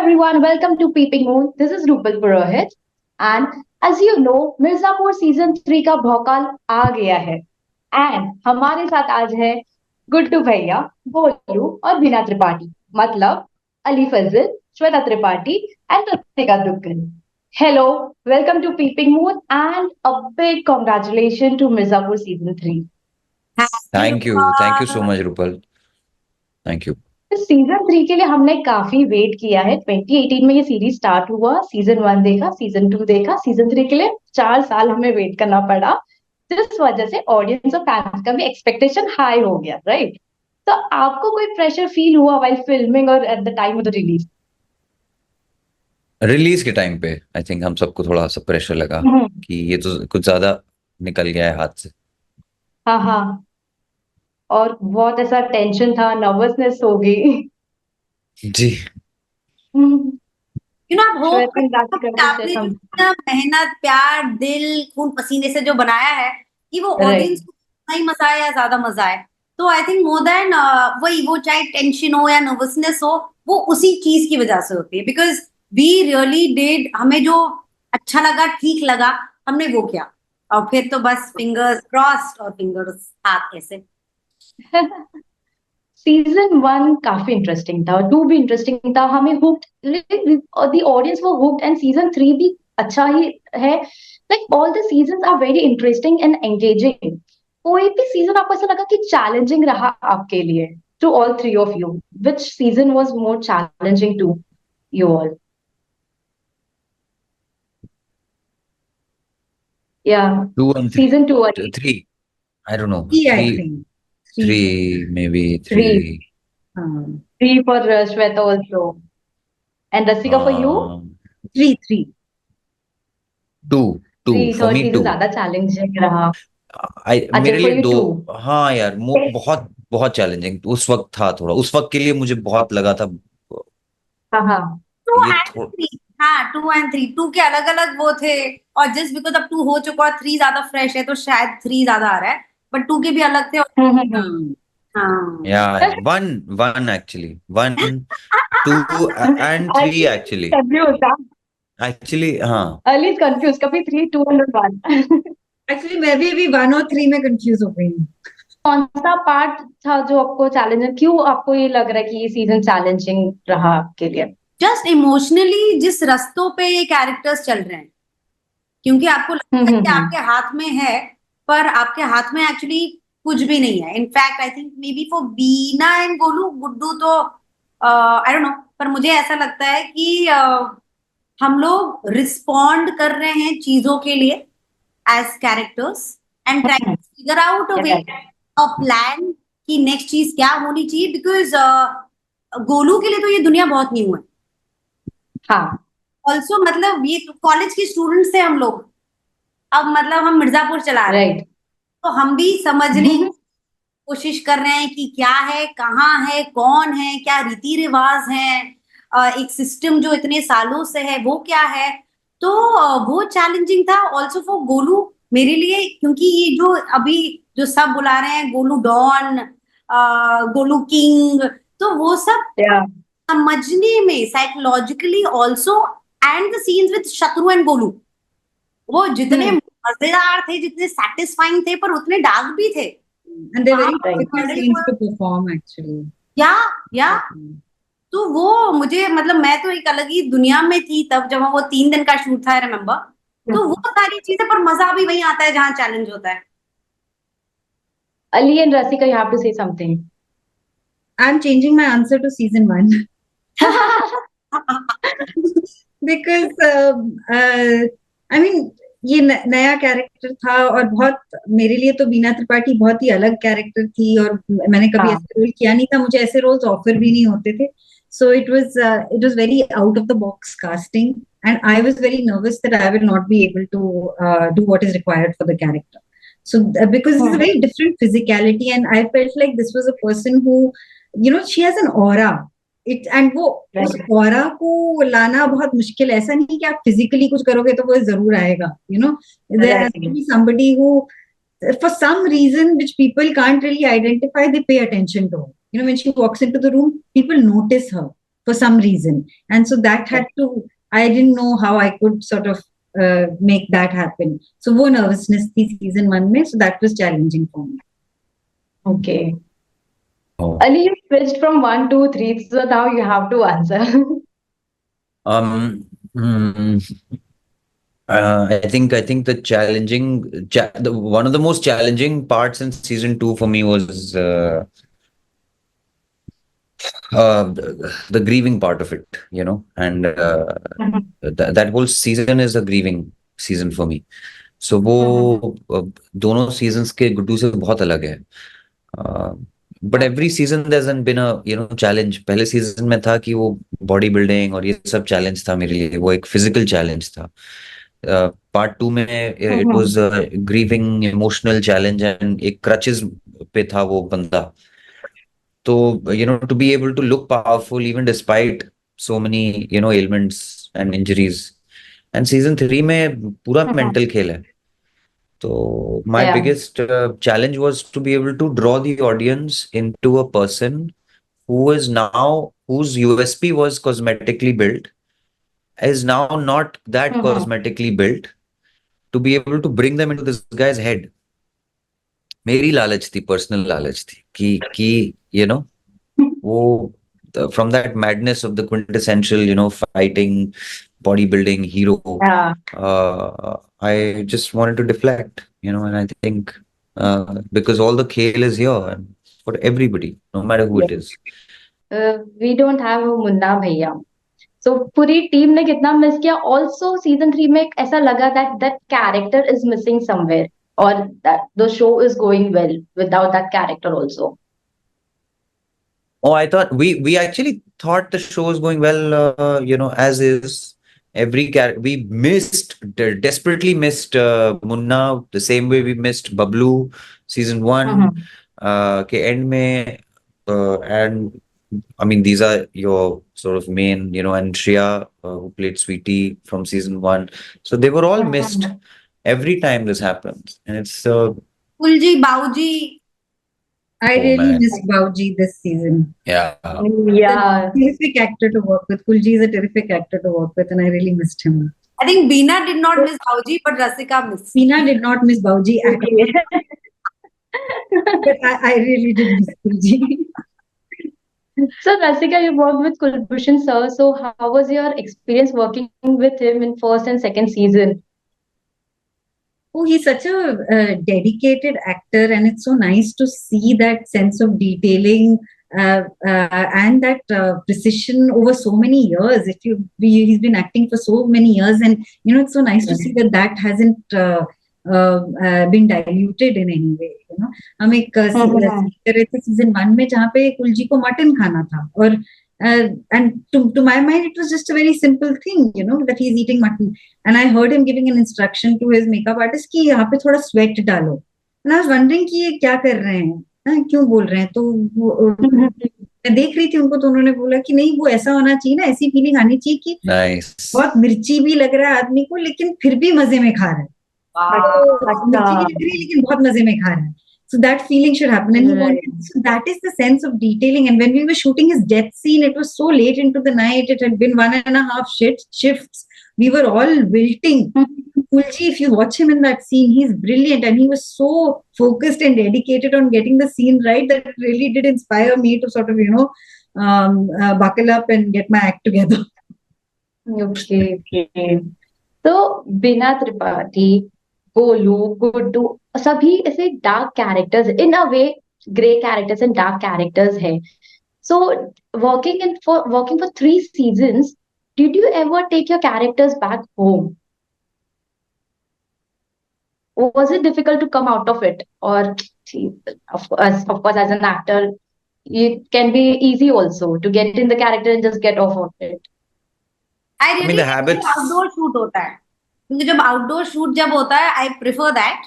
everyone, welcome to Peeping Moon. This is Rupal Purohit. And as you know, Mirzapur season 3 का भौकाल आ गया है. And हमारे साथ आज है गुड्डू भैया, गोलू और बीना त्रिपाठी. मतलब Ali Fazal, Shweta Tripathi and Rasika Duggal. Hello, welcome to Peeping Moon and a big congratulations to Mirzapur season 3. Thank you. Thank you so much, Rupal. Thank you. Season 3 के लिए हमने काफी वेट किया है. 2018 में ये सीरीज स्टार्ट हुआ, सीजन 1 देखा, सीजन 2 देखा, सीजन 3 के लिए 4 साल हमें वेट करना पड़ा. जिस वजह से ऑडियंस और फैंस का भी एक्सपेक्टेशन हाई हो गया, राइट? तो आपको कोई प्रेशर फील हुआ व्हाइल फिल्मिंग और at the time of the release? Release के टाइम पे आई थिंक हम सबको थोड़ा सा प्रेशर लगा कि ये तो कुछ ज्यादा निकल गया है हाथ से. हाँ हाँ, और बहुत ऐसा टेंशन था, नर्वसनेस हो गई. जी. आप होप श्वेता आपने जो इतना मेहनत, प्यार, दिल, खून पसीने से जो बनाया है कि वो ऑडियंस को उतना ही मजा आए या ज्यादा मजा आए. तो आई थिंक मोर देन वही, वो चाहे टेंशन हो या नर्वसनेस हो, वो उसी चीज की वजह से होती है. बिकॉज वी रियली डिड, हमें जो अच्छा लगा, ठीक लगा, हमने वो किया. और फिर तो बस फिंगर्स क्रॉस्ड और फिंगर्स हाथ ऐसे. सीजन 1 काफी इंटरेस्टिंग था, 2 भी इंटरेस्टिंग था, हमें हुक्ड, द ऑडियंस वो हुक्ड. एंड सीजन 3 भी अच्छा ही है. Like all the seasons are very interesting and engaging. कोई भी सीजन आपको ऐसा लगा कि चैलेंजिंग रहा आपके लिए? To all three of you, which season was more challenging to you all? Yeah, 2 and 3. season 2 or 3. I don't know. 3, I think. 3, maybe 3. 3 for Shweta also. And Rasika for you? 3. 2. Three, For third me, season 2. ज्यादा challenging रहा. मेरे for लिए you 2. two. हाँ यार, बहुत बहुत challenging उस वक्त था. थोड़ा उस वक्त के लिए मुझे बहुत लगा था. हाँ हाँ. 2 ये and 3. हाँ, 2 and 3. 2 के अलग अलग वो थे, और जस्ट बिकॉज अब 2 हो चुका और 3 ज्यादा फ्रेश है तो शायद 3 ज्यादा आ रहा है. बट 2 के भी अलग थे. हाँ. Yeah, one actually. 1, 2 and 3 actually. Confused, हाँ. Actually, हाँ. Ali is confused. कभी 3, 2 and 1. एक्चुअली मैं भी अभी 1 और 3 में कंफ्यूज हो गई हूँ. कौन सा पार्ट था जो आपको चैलेंजिंग, क्यों आपको ये लग रहा है कि ये सीजन चैलेंजिंग रहा आपके लिए? जस्ट इमोशनली जिस रास्तों पे ये कैरेक्टर्स चल रहे हैं, क्योंकि आपको लगता है कि आपके हाथ में है, पर आपके हाथ में एक्चुअली कुछ भी नहीं है. In fact I think maybe for Bina and Golu, Guddu तो आई डोंट नो, पर मुझे ऐसा लगता है कि हम लोग रिस्पॉन्ड कर रहे हैं चीजों के लिए as characters and try to figure out a way, a plan कि नेक्स्ट चीज क्या होनी चाहिए. बिकॉज गोलू के लिए तो ये दुनिया बहुत न्यू है. हाँ. ऑल्सो मतलब ये कॉलेज के स्टूडेंट्स थे हम लोग, अब मतलब हम मिर्जापुर चला रहे हैं, तो हम भी समझने की कोशिश कर रहे हैं कि क्या है, कहाँ है, कौन है, क्या रीति रिवाज है, एक सिस्टम जो इतने सालों से है वो क्या है. तो वो चैलेंजिंग था. ऑल्सो फॉर गोलू मेरे लिए, क्योंकि ये जो अभी जो सब बुला रहे हैं गोलू डॉन, गोलू किंग, तो वो सब समझने में psychologically also, and the scenes with शत्रु एंड गोलू, वो जितने मजेदार थे, जितने सैटिस्फाइंग थे, पर उतने डार्क भी थे. And they're very difficult scenes to perform actually. या तो वो मुझे, मतलब मैं तो एक अलग ही दुनिया में थी तब जब वो 3 दिन का शूट था, रिमेम्बर. तो वो सारी चीजें, पर मजा भी वही आता है जहाँ चैलेंज होता है. Ali and Rasika, you have to say something. I'm changing my answer to season 1. Because I mean ये नया कैरेक्टर था, और बहुत मेरे लिए तो बीना त्रिपाठी बहुत ही अलग कैरेक्टर थी, और मैंने कभी ऐसे रोल किया नहीं था, मुझे ऐसे रोल्स ऑफर भी नहीं होते थे. So it was very out of the box casting, and I was very nervous that I will not be able to do what is required for the character. So because it's a very different physicality, and I felt like this was a person who, you know, she has an aura. And वो उस aura को लाना बहुत मुश्किल है. ऐसा नहीं कि आप फिजिकली कुछ करोगे तो वो जरूर आएगा. You know, there has to be somebody who, for some reason which people can't really identify, they pay attention to her. You know, when she walks into the room, people notice her. for some reason. And so that had to, I didn't know how I could sort of make that happen. So वो nervousness थी season 1 में, so that was challenging for me. Okay. Oh. Ali, you switched from 1 to 3, so now you have to answer. I think the one of the most challenging parts in season 2 for me was the grieving part of it, you know, and that whole season is a grieving season for me. So वो दोनों seasons के गुड्डू से बहुत अलग है. But every season there hasn't been a challenge. पहले season में था कि वो बॉडी बिल्डिंग और ये सब challenge था मेरे लिए, वो एक physical challenge था. Part 2 में it was a grieving emotional challenge and एक crutches पे था वो बंदा. So to be able to look powerful even despite so many ailments and injuries. And season 3 में पूरा mental खेल है. So my biggest challenge was to be able to draw the audience into a person whose USP was cosmetically built, is now not that cosmetically built, to be able to bring them into this guy's head. मेरी लालच थी, personal लालच थी कि वो from that madness of the quintessential fighting bodybuilding hero, I just wanted to deflect, and I think because all the khel is here and for everybody, no matter who it is. We don't have Munna भैया, so पूरी team ने कितना miss किया. Also season 3 में ऐसा लगा that character is missing somewhere, or that the show is going well without that character also. Oh, I thought we actually thought the show was going well, as is. We desperately missed Munna the same way we missed Bablu season 1 के end में, and I mean these are your sort of main, and Shreya who played Sweetie from season 1, so they were all missed every time this happens, and it's Kulji, Bauji. I really missed Bauji this season. Yeah. Terrific actor to work with. Kulji is a terrific actor to work with, and I really missed him. I think Beena did not miss Bauji, but Rasika missed. Beena did not miss Bauji at all. But I really did miss Kulji. So Rasika, you worked with Kulbhushan sir. So how was your experience working with him in first and second season? Oh, he's such a dedicated actor, and it's so nice to see that sense of detailing and that precision over so many years. He's been acting for so many years, and it's so nice to see that hasn't been diluted in any way. हम एक कर रहे थे season 1 में जहाँ पे कुलजी को mutton खाना था, और and to my mind it was just a very simple thing, that he's eating mutton, and I heard him giving an instruction to his makeup artist कि यहाँ पे थोड़ा sweat डालो, and I was wondering कि ये क्या कर रहे हैं, क्यों बोल रहे हैं. तो मैं देख रही थी उनको, तो उन्होंने बोला कि नहीं, वो ऐसा होना चाहिए ना, ऐसी फीलिंग आनी चाहिए कि बहुत मिर्ची भी लग रहा है आदमी को लेकिन फिर भी मजे में खा रहा है, मिर्ची भी लग रही है लेकिन बहुत मजे में खा रहा है. So that feeling should happen, and so that is the sense of detailing. And when we were shooting his death scene, it was so late into the night. It had been 1.5 shifts. We were all wilting. Kulji, if you watch him in that scene, he's brilliant, and he was so focused and dedicated on getting the scene right that it really did inspire me to sort of, buckle up and get my act together. Okay. So Beena Tripathi, Golu, Guddu, सभी ऐसे dark characters, in a way grey characters and dark characters है. So working for 3 seasons, did you ever take your characters back home? Was it difficult to come out of it, or of course as an actor it can be easy also to get in the character and just get off of it? I mean the habits. Outdoor shoot होता है, क्योंकि जब outdoor shoot जब होता है, I prefer that.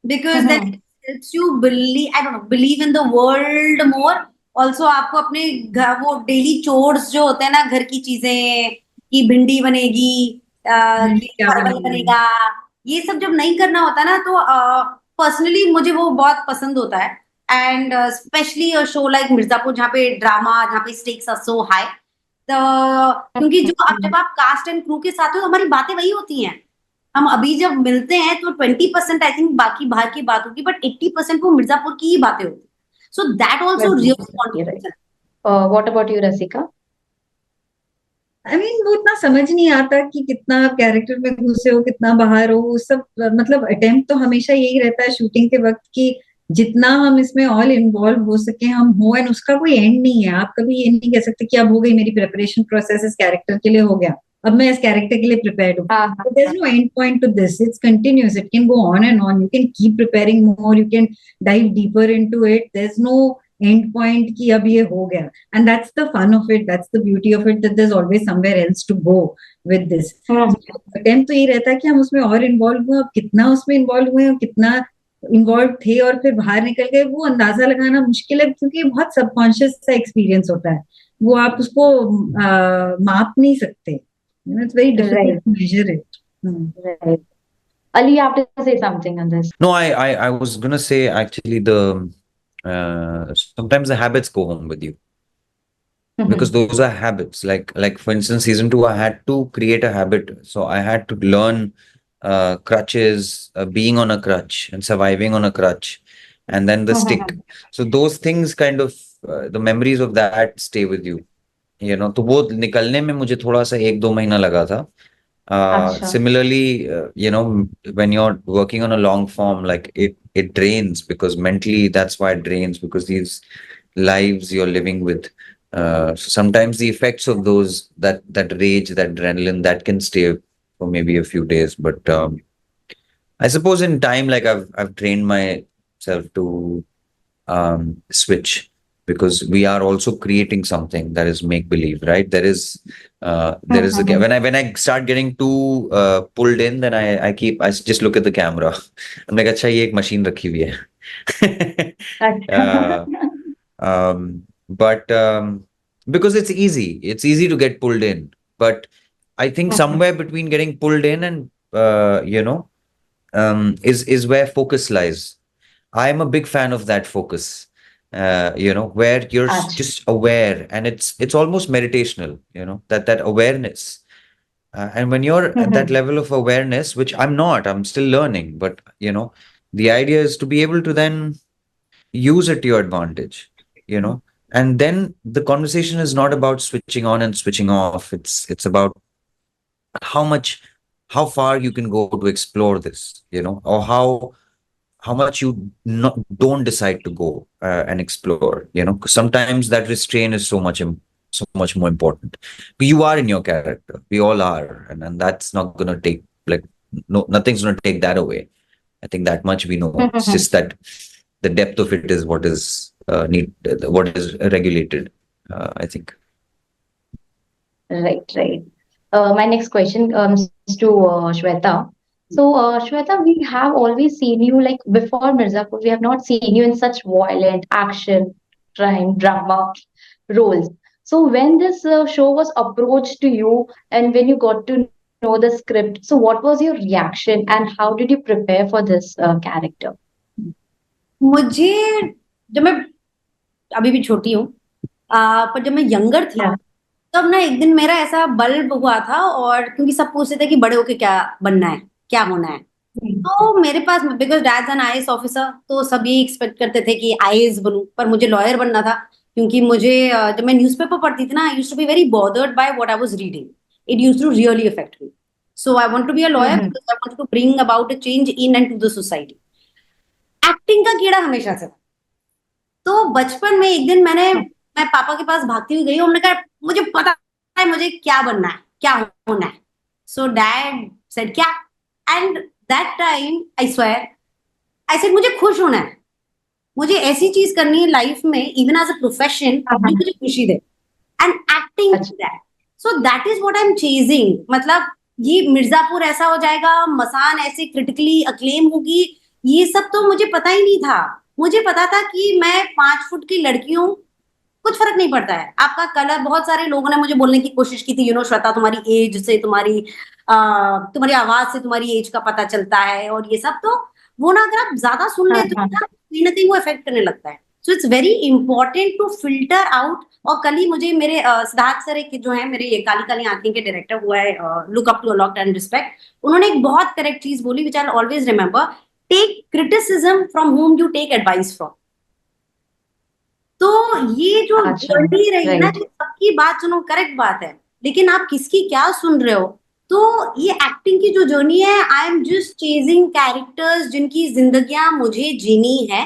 Because that helps you believe in the world more. Also आपको अपने घर वो daily chores जो होते हैं ना, घर की चीजें, कि भिंडी बनेगी, परवल बनेगा, ये सब जब नहीं करना होता ना, तो personally मुझे वो बहुत पसंद होता है. And especially a show like Mirzapur, जहाँ पे ड्रामा, जहाँ पे stakes are so high, क्योंकि जो अब जब आप कास्ट एंड क्रू के साथ हो तो हमारी बातें वही होती हैं। हम अभी जब मिलते हैं तो 20% आई थिंक बाकी बाहर की बात होगी, बट 80% वो मिर्जापुर की ही बातें होती। So that also really. What about you Rasika? I mean वो इतना समझ नहीं आता कि कितना आप कैरेक्टर में घुसे हो, कितना बाहर हो, वो सब मतलब अटेम्प्ट तो हमेशा यही रहता है शूटिंग के वक्त कि जितना हम इसमें ऑल इन्वॉल्व हो सके हम हो, एंड उसका कोई एंड नहीं है। आप कभी ये नहीं कह सकते कि अब हो गई मेरी प्रिपरेशन प्रोसेस, इस कैरेक्टर के लिए हो गया, अब मैं इस कैरेक्टर के लिए प्रिपेयर्ड हूँ। There is no end point to this, it's continuous, it can go on and on, you can keep preparing more, you can dive deeper into it, there is no end point कि अब ये हो गया। And that's the fun of it, that's the beauty of it, that there's always somewhere else to go with this. Attempt तो ये रहता है कि हम उसमें और इन्वॉल्व हुए, अब कितना उसमें इन्वॉल्व हुए और कितना इन्वॉल्व थे और फिर बाहर निकल गए, वो अंदाजा लगाना मुश्किल है, क्योंकि ये बहुत सबकॉन्शियस सा एक्सपीरियंस होता है, वो आप उसको माप नहीं सकते, it's very difficult to measure it. Right. Ali, you have to say something on this. No, I was gonna say actually sometimes the habits go home with you because those are habits. Like for instance, season 2, I had to create a habit, so I had to learn crutches, being on a crutch and surviving on a crutch, and then the stick. So those things kind of the memories of that stay with you. You know, तो वो निकलने में मुझे थोड़ा सा 1-2 महीना लगा था. Similarly, you know, when you're working on a long form, like it drains, because mentally that's why it drains, because these lives you're living with. So sometimes the effects of those, that rage, that adrenaline, that can stay for maybe a few days. But I suppose in time, like I've trained myself to switch, because we are also creating something that is make believe, right? There is when I start getting too pulled in, then I just look at the camera. I'm like, अच्छा ये एक machine रखी हुई है. But because it's easy to get pulled in, but I think somewhere between getting pulled in and you know, is where focus lies. I am a big fan of that focus. You know, where you're just aware, and it's almost meditational, you know, that awareness. And when you're at that level of awareness, which I'm still learning, but you know, the idea is to be able to then use it to your advantage, you know. And then the conversation is not about switching on and switching off. It's about how far you can go to explore this, you know, or how much you don't decide to go and explore, you know, because sometimes that restraint is so much more important. But you are in your character, we all are, and that's not going to take, like, no, nothing's going to take that away. I think that much we know. It's just that the depth of it is what is what is regulated, I think. Right. My next question comes to Shweta. So, Shweta, we have always seen you, like before Mirzapur, we have not seen you in such violent action, crime, drama roles. So, when this show was approached to you and when you got to know the script, so what was your reaction and how did you prepare for this character? मुझे, जब मैं अभी भी छोटी हूँ, पर जब मैं यंगर थी, तब ना एक दिन मेरा ऐसा बल्ब हुआ था, और क्योंकि सब पूछते थे कि बड़े होके क्या बनना है, क्या होना है, तो मेरे पास, because dad an IAS officer, तो सब ये एक्सपेक्ट करते थे कि आईएएस बनूं, पर मुझे लॉयर बनना था, क्योंकि मुझे जब मैं न्यूज़पेपर पढ़ती थी ना, I used to be very bothered by what I was reading. It used to really affect me. So I want to be a lawyer because I want to bring about a change in and to the society. Acting का कीड़ा हमेशा से था. तो बचपन में एक दिन मैं पापा के पास भागती हुई गई, उन्होंने कहा मुझे पता है मुझे क्या बनना है, क्या होना है. सो डैड सेड क्या, and that time I swear I said मुझे खुश होना है, मुझे ऐसी चीज करनी है लाइफ में, इवन एज अ प्रोफेशन, जो मुझे खुशी दे, and acting that. So that is what I am chasing. मतलब ये मिर्जापुर ऐसा हो जाएगा, मसान ऐसे क्रिटिकली अक्लेम होगी, ये सब तो मुझे पता ही नहीं था. मुझे पता था कि मैं 5 फुट की लड़की हूँ, कुछ फर्क नहीं पड़ता है आपका कलर. बहुत सारे लोगों ने मुझे बोलने की कोशिश की थी, यू नो श्वेता, तुम्हारी एज से, तुम्हारी आवाज से तुम्हारी एज का पता चलता है, और ये सब. तो वो ना, अगर आप ज्यादा सुन लेते हो ना, कहीं ना कहीं वो इफेक्ट करने लगता है. So it's very important to filter out. और कल ही मुझे मेरे सिद्धार्थ सर एक जो है मेरे ये काली काली आंखें के डायरेक्टर हुआ है, look up to a lot and respect, उन्होंने एक बहुत करेक्ट चीज बोली which I always remember, take criticism from home you take advice from. तो ये जो जर्नी रही ना, सबकी बात सुनो, करेक्ट बात है, लेकिन आप किसकी क्या सुन रहे हो। तो ये एक्टिंग की जो जर्नी है, I am just chasing characters जिनकी जिंदगियां मुझे जीनी है,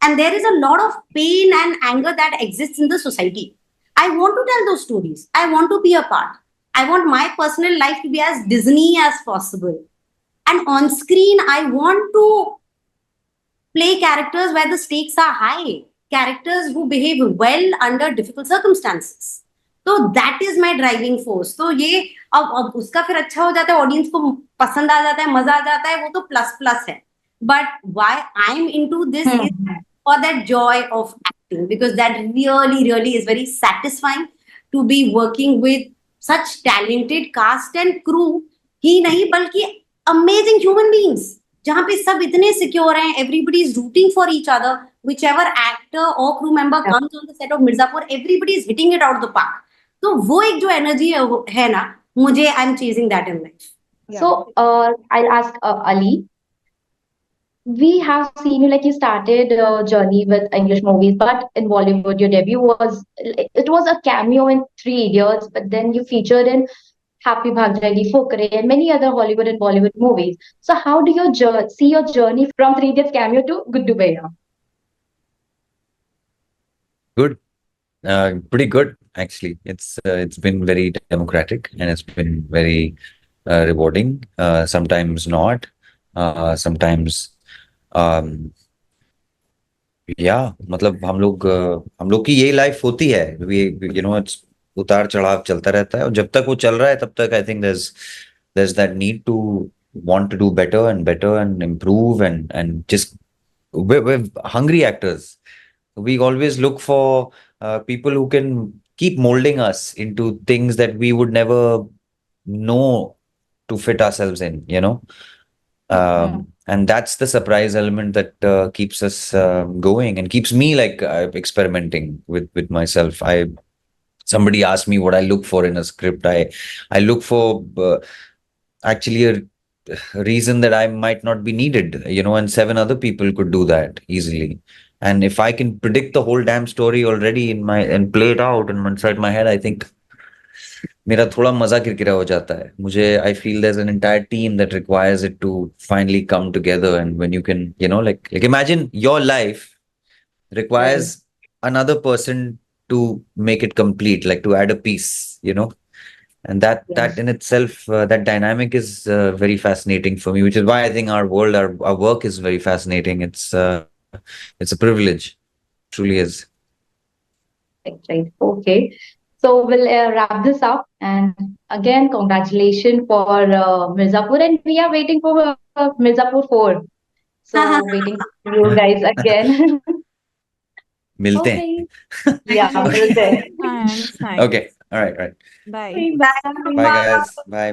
and there is a lot of pain and anger that exists in the society. I want to tell those stories. I want to be a part. I want my personal life to be as Disney as possible. And on screen, I want to play characters where the stakes are high, characters who behave well under difficult circumstances. तो that is my driving force. तो ये अब उसका फिर अच्छा हो जाता है, ऑडियंस को पसंद आ जाता है, मजा आ जाता है, वो तो प्लस प्लस है। But why I am into this is for that joy of acting, because that really is very satisfying to be working with such talented cast and crew ही नहीं बल्कि amazing human beings, जहाँ पे सब इतने secure हैं, everybody is rooting for each other, whichever actor or crew member comes on the set of Mirzapur, everybody is hitting it out of the park. तो वो एक जो एनर्जी है ना, मुझे आई am chasing that in life. So I'll ask Ali. We have seen you, like, you started a journey with English movies, but in Bollywood your debut was a cameo in Three Idiots, but then you featured in Happy Bhag Jayegi, Fokre, and many other Hollywood and Bollywood movies. So how do you see your journey from Three Idiots cameo to Guddu Bhaiya? Good, pretty good actually. It's been very democratic and it's been very rewarding. Sometimes not, sometimes. मतलब हम लोग की यही life होती है, it's उतार चढ़ाव चलता रहता है, और जब तक वो चल रहा है तब तक I think there's that need to want to do better and improve and just we're hungry actors. We always look for people who can keep molding us into things that we would never know to fit ourselves in, and that's the surprise element that keeps us going and keeps me like experimenting with myself. Somebody asked me what I look for in a script. I look for actually a reason that I might not be needed, and 7 other people could do that easily. And if I can predict the whole damn story already and play it out inside my head, I think मेरा थोड़ा मजा किरकिरा हो जाता है मुझे. I feel there's an entire team that requires it to finally come together, and when you can, like imagine your life requires another person to make it complete, like to add a piece, and that in itself, that dynamic is very fascinating for me, which is why I think our work is very fascinating. It's a privilege, truly is. Right. Okay. So we'll wrap this up, and again, congratulations for Mirzapur, and we are waiting for Mirzapur 4. So waiting for you guys again. मिलते हैं. Yeah, मिलते हैं. Okay. All right. Bye. Bye. Bye guys. Bye.